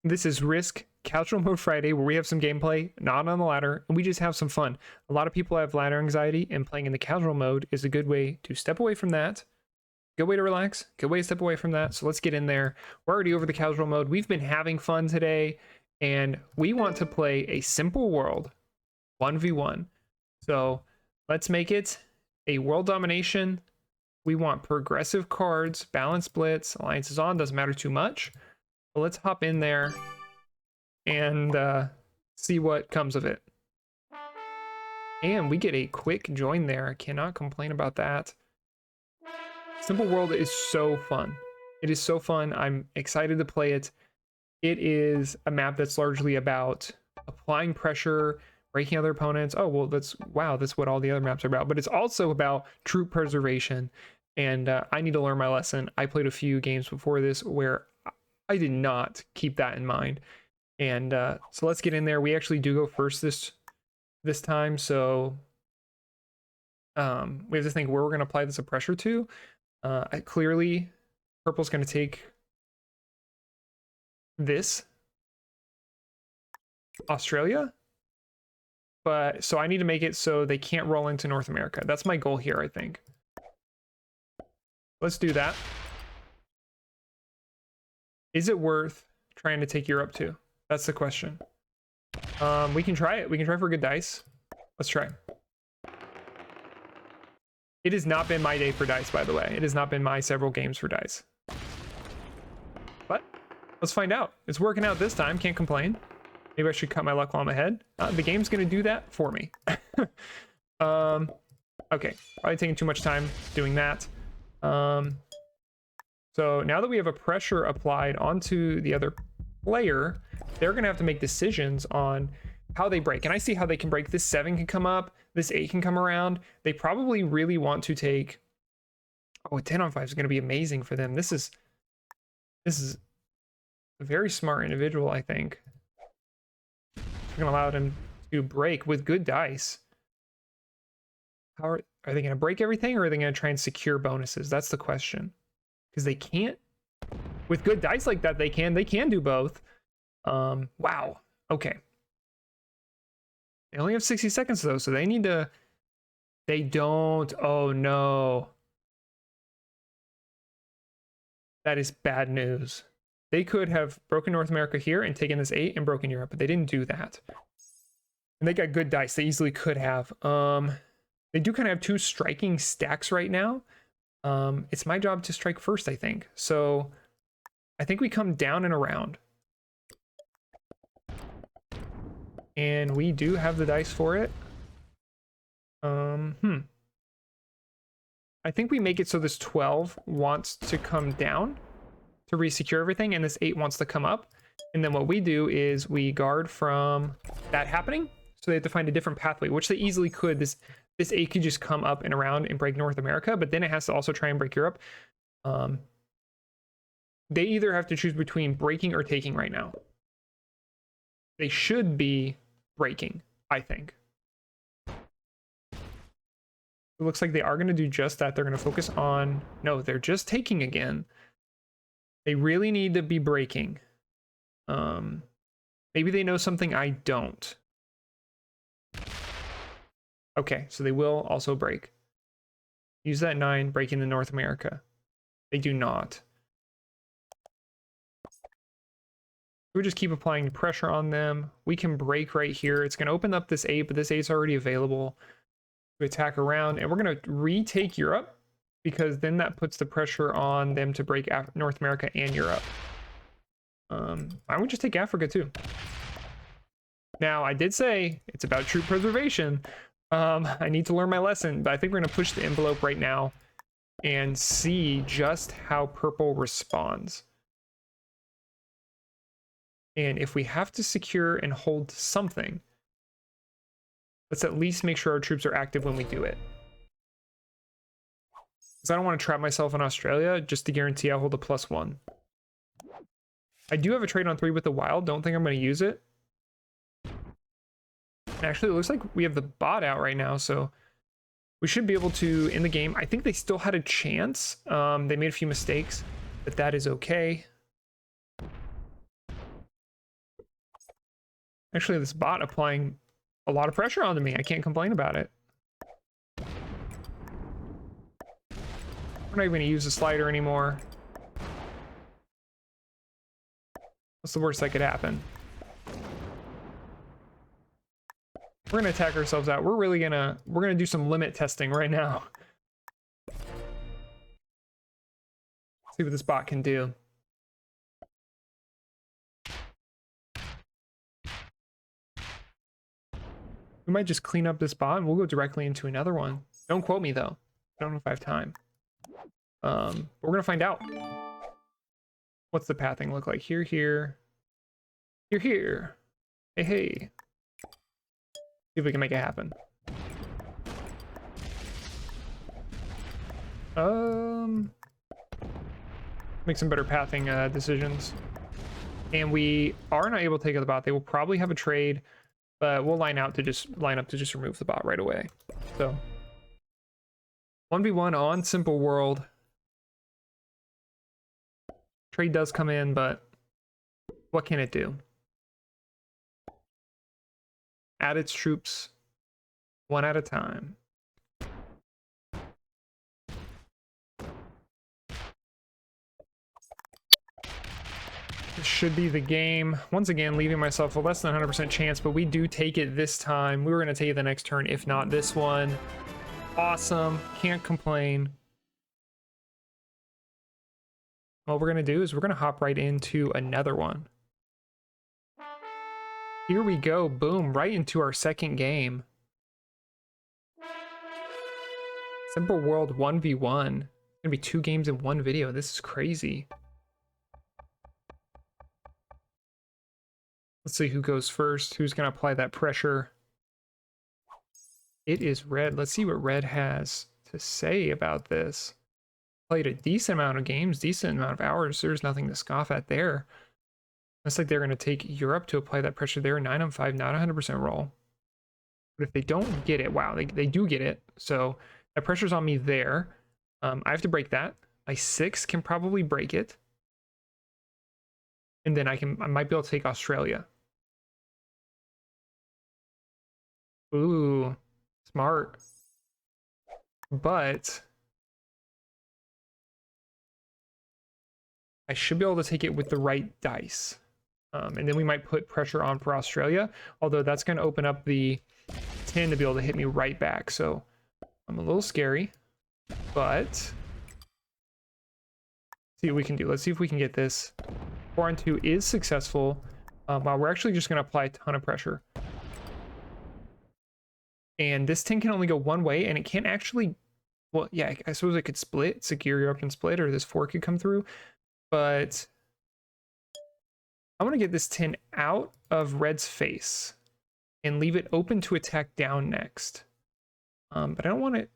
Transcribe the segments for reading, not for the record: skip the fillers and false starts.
This is Risk Casual Mode Friday, where we have some gameplay, not on the ladder, and we just have some fun. A lot of people have ladder anxiety, and playing in the casual mode is a good way to step away from that. Good way to relax, good way to step away from that. So let's get in there. We're already over the casual mode. We've been having fun today, and we want to play a simple world, 1v1. So let's make it a world domination. We want progressive cards, balance blitz, alliances on, doesn't matter too much. But let's hop in there and see what comes of it. And we get a quick join there. I cannot complain about that. Simple World is so fun. It is so fun. I'm excited to play it. It is a map that's largely about applying pressure, breaking other opponents. Oh, well, that's what all the other maps are about. But it's also about troop preservation. And I need to learn my lesson. I played a few games before this where I did not keep that in mind. And so let's get in there. We actually do go first this time. So we have to think where we're going to apply this pressure to. Clearly, purple's going to take this. Australia. But so I need to make it so they can't roll into North America. That's my goal here, I think. Let's do that. Is it worth trying to take Europe too? That's the question. We can try it. We can try for good dice. Let's try. It has not been my day for dice, by the way. It has not been my several games for dice. But let's find out. It's working out this time. Can't complain. Maybe I should cut my luck while I'm ahead. The game's going to do that for me. Okay. Probably taking too much time doing that. So now that we have a pressure applied onto the other player, they're going to have to make decisions on how they break. And I see how they can break. This 7 can come up. This 8 can come around. They probably really want to take... Oh, a 10 on 5 is going to be amazing for them. This is a very smart individual, I think. It's going to allow them to break with good dice. How are they going to break everything, or are they going to try and secure bonuses? That's the question. Because they can't... With good dice like that, they can do both. Wow. Okay. They only have 60 seconds though, so they need to... They don't... Oh no. That is bad news. They could have broken North America here and taken this 8 and broken Europe, but they didn't do that. And they got good dice. They easily could have. They do kind of have 2 striking stacks right now. It's my job to strike first, I think. So I think we come down and around. And we do have the dice for it. I think we make it so this 12 wants to come down to resecure everything, and this 8 wants to come up. And then what we do is we guard from that happening. So they have to find a different pathway, which they easily could. This 8 could just come up and around and break North America, but then it has to also try and break Europe. They either have to choose between breaking or taking right now. They should be breaking, I think. It looks like they are going to do just that. They're going to focus on... No, they're just taking again. They really need to be breaking. Maybe they know something I don't. Okay, so they will also break. Use that 9, break into North America. They do not. We just keep applying pressure on them. We can break right here. It's going to open up this 8, but this 8 is already available to attack around. And we're going to retake Europe, because then that puts the pressure on them to break North America and Europe. Why don't we just take Africa too? Now, I did say it's about troop preservation. I need to learn my lesson, but I think we're going to push the envelope right now and see just how purple responds. And if we have to secure and hold something, let's at least make sure our troops are active when we do it. Because I don't want to trap myself in Australia just to guarantee I'll hold a +1. I do have a trade on 3 with the wild. Don't think I'm going to use it. Actually, it looks like we have the bot out right now, so we should be able to, in the game, I think they still had a chance. They made a few mistakes, but that is okay. Actually, this bot applying a lot of pressure onto me. I can't complain about it. We're not even gonna use the slider anymore. What's the worst that could happen? We're gonna attack ourselves out. We're gonna do some limit testing right now. See what this bot can do. We might just clean up this bot and we'll go directly into another one. Don't quote me though. I don't know if I have time. But we're gonna find out. What's the pathing look like? Here, here. Here, here. Hey, hey. See if we can make it happen. Make some better pathing decisions. And we are not able to take out the bot. They will probably have a trade, but we'll line up to just remove the bot right away. So 1v1 on Simple World. Trade does come in, but what can it do? Add its troops one at a time. This should be the game. Once again, leaving myself a less than 100% chance, but we do take it this time. We were going to take it the next turn, if not this one. Awesome. Can't complain. What we're going to do is we're going to hop right into another one. Here we go. Boom. Right into our second game. Simple World 1v1. It's going to be 2 games in one video. This is crazy. Let's see who goes first. Who's going to apply that pressure? It is Red. Let's see what Red has to say about this. Played a decent amount of games, decent amount of hours. There's nothing to scoff at there. Looks like they're going to take Europe to apply that pressure there. 9 on 5, not 100% roll. But if they don't get it, wow, they do get it. So that pressure's on me there. I have to break that. My 6 can probably break it. And then I might be able to take Australia. Ooh, smart. But I should be able to take it with the right dice. And then we might put pressure on for Australia, although that's going to open up the 10 to be able to hit me right back. So I'm a little scary, but see what we can do. Let's see if we can get this. 4 on 2 is successful. While we're actually just going to apply a ton of pressure. And this 10 can only go one way, and it can't actually, well, yeah, I suppose it could split, secure Europe and split, or this 4 could come through. But I want to get this 10 out of Red's face and leave it open to attack down next. But I don't want it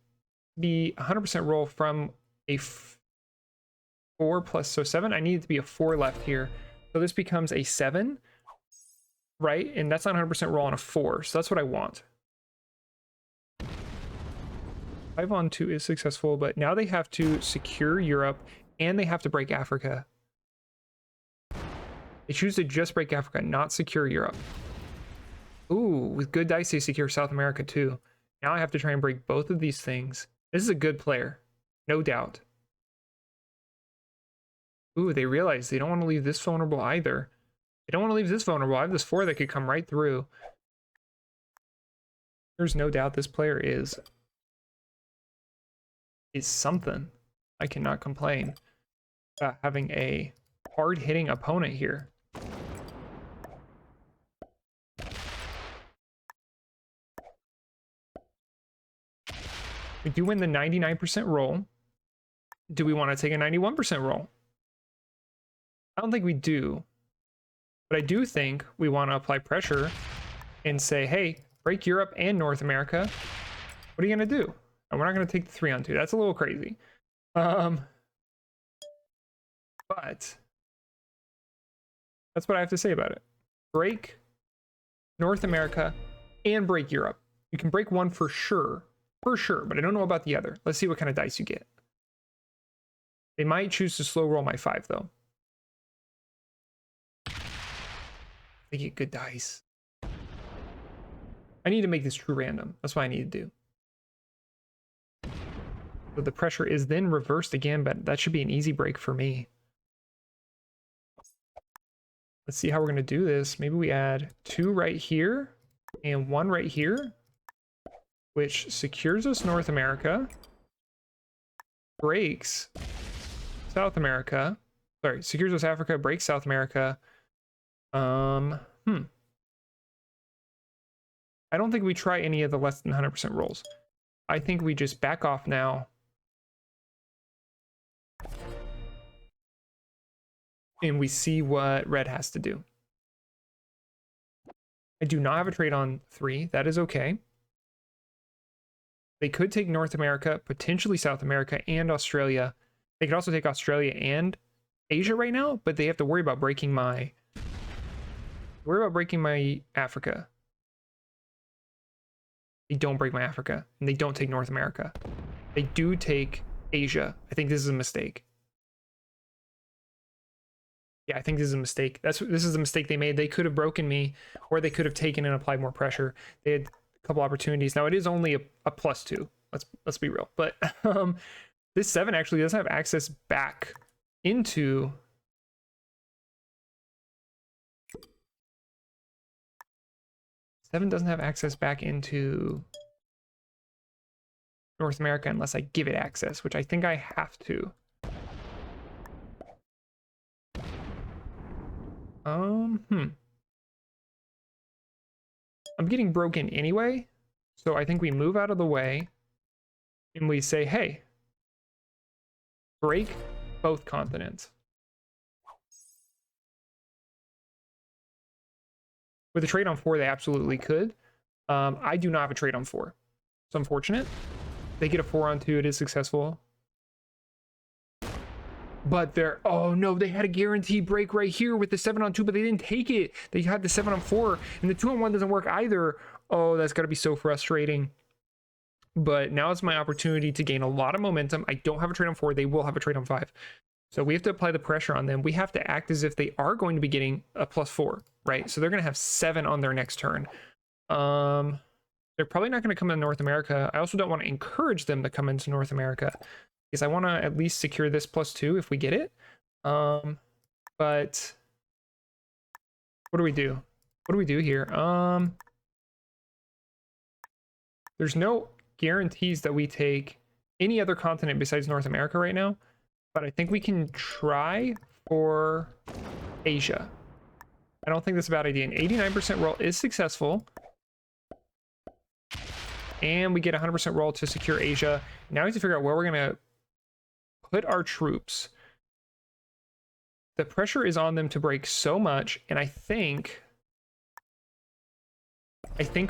to be 100% roll from a 4 plus, so 7. I need it to be a 4 left here. So this becomes a 7, right? And that's not 100% roll on a 4, so that's what I want. 5 on 2 is successful, but now they have to secure Europe and they have to break Africa. They choose to just break Africa, not secure Europe. Ooh, with good dice, they secure South America too. Now I have to try and break both of these things. This is a good player, no doubt. Ooh, they realize they don't want to leave this vulnerable either. They don't want to leave this vulnerable. I have this 4 that could come right through. There's no doubt this player is something. I cannot complain about having a hard-hitting opponent here. We do win the 99% roll. Do we want to take a 91% roll? I don't think we do. But I do think we want to apply pressure and say, hey, break Europe and North America. What are you going to do? And we're not going to take the 3 on 2. That's a little crazy. But that's what I have to say about it. Break North America and break Europe. You can break one for sure, but I don't know about the other. Let's see what kind of dice you get. They might choose to slow roll my 5 though. They get good dice. I need to make this true random. That's what I need to do. So the pressure is then reversed again, but that should be an easy break for me. Let's see how we're going to do this. Maybe we add 2 right here and 1 right here, which secures us North America, breaks South America. Sorry, secures us Africa, breaks South America. I don't think we try any of the less than 100% rolls. I think we just back off now. And we see what red has to do. I do not have a trade on 3. That is okay. They could take North America, potentially South America, and Australia. They could also take Australia and Asia right now, but they have to worry about breaking my Africa. They don't break my Africa, and they don't take North America. They do take Asia. I think this is a mistake. Yeah, I think this is a mistake. This is a mistake they made. They could have broken me, or they could have taken and applied more pressure. They had a couple opportunities. Now it is only a +2. Let's be real. But this 7 actually doesn't have access back into. Seven doesn't have access back into North America unless I give it access, which I think I have to. I'm getting broken anyway, so I think we move out of the way and we say, hey, break both continents. With a trade on 4, they absolutely could. I do not have a trade on 4. It's unfortunate. They get a 4 on 2, it is successful. But they're, oh no, they had a guaranteed break right here with the 7 on 2, but they didn't take it. They had the 7 on 4, and the 2 on 1 doesn't work either. Oh, that's got to be so frustrating. But now it's my opportunity to gain a lot of momentum. I don't have a trade on 4. They will have a trade on 5. So we have to apply the pressure on them. We have to act as if they are going to be getting a +4, right? So they're going to have 7 on their next turn. They're probably not going to come in North America. I also don't want to encourage them to come into North America, because I want to at least secure this +2 if we get it. But what do we do? What do we do here? There's no guarantees that we take any other continent besides North America right now, but I think we can try for Asia. I don't think that's a bad idea. An 89% roll is successful. And we get 100% roll to secure Asia. Now we have to figure out where we're going to put our troops. The pressure is on them to break so much, and I think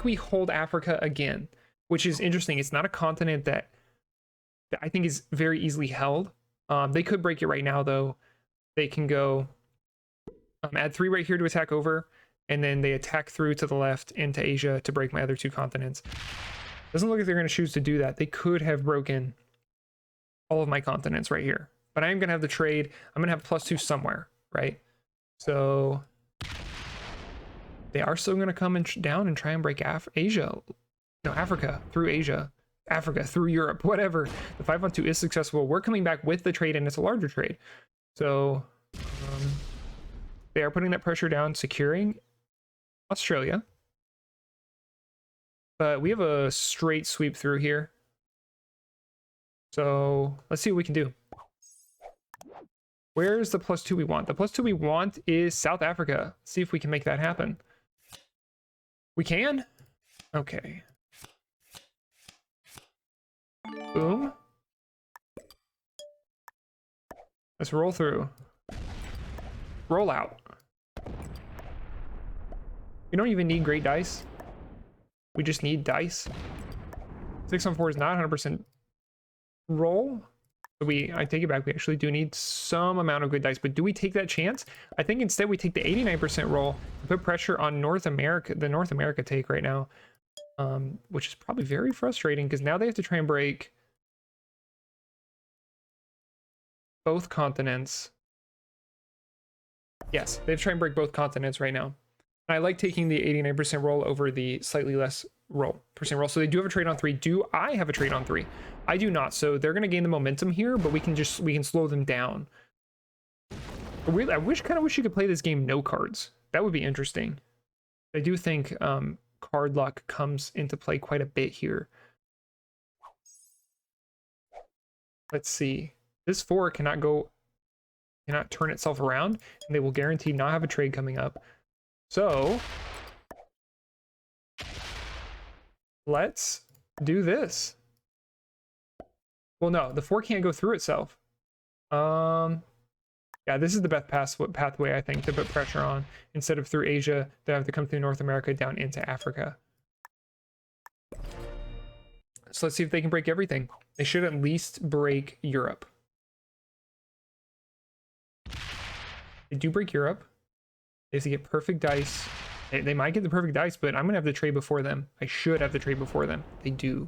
we hold Africa again, which is interesting. It's not a continent that I think is very easily held. They could break it right now, though. They can go add 3 right here to attack over, and then they attack through to the left into Asia to break my other 2 continents. Doesn't look like they're going to choose to do that. They could have broken all of my continents right here, but I am going to have the trade. I'm going to have +2 somewhere, right? So they are still going to come down and try and break Africa through Asia, Africa through Europe, whatever. The 5 on 2 is successful. We're coming back with the trade, and it's a larger trade. So they are putting that pressure down, securing Australia. But we have a straight sweep through here. So let's see what we can do. Where's the +2 we want? The +2 we want is South Africa. Let's see if we can make that happen. We can? Okay. Boom. Let's roll through. Roll out. We don't even need great dice. We just need dice. 6 on 4 is not 100% roll. I take it back. We actually do need some amount of good dice, but do we take that chance? I think instead we take the 89% roll and put pressure on North America, the North America take right now, which is probably very frustrating because now they have to try and break both continents. Yes, they have to try and break both continents right now. I like taking the 89% roll over the slightly less roll. Percent roll. So they do have a trade on 3. Do I have a trade on 3? I do not. So they're going to gain the momentum here, but we can slow them down. I kind of wish you could play this game no cards. That would be interesting. I do think card luck comes into play quite a bit here. Let's see. This 4 cannot turn itself around, and they will guarantee not have a trade coming up. So let's do this. Well, no, the 4 can't go through itself. Yeah, this is the best pathway, I think, to put pressure on. Instead of through Asia, they have to come through North America down into Africa. So let's see if they can break everything. They should at least break Europe. They do break Europe. They have to get perfect dice. They might get the perfect dice, but I'm going to have the trade before them. I should have the trade before them. They do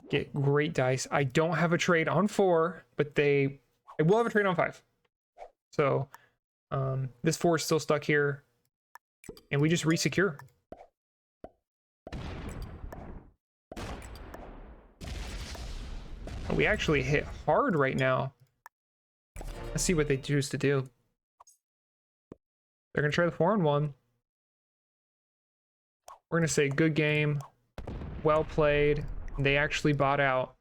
get great dice. I don't have a trade on 4, but I will have a trade on 5. So this 4 is still stuck here, and we just resecure. We actually hit hard right now. Let's see what they choose to do. They're going to try the 4-on-1. We're going to say good game, well played. They actually bought out.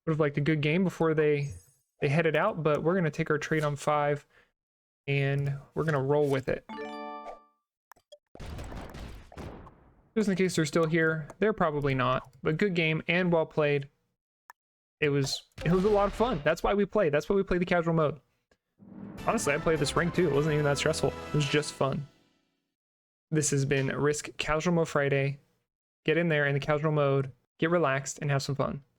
Would have liked a good game before they headed out, but we're going to take our trade on 5 and we're going to roll with it. Just in case they're still here. They're probably not, but good game and well played. It was a lot of fun. That's why we play. That's why we play the casual mode. Honestly, I played this rank too. It wasn't even that stressful. It was just fun. This has been Risk Casual Mode Friday. Get in there in the casual mode, get relaxed, and have some fun.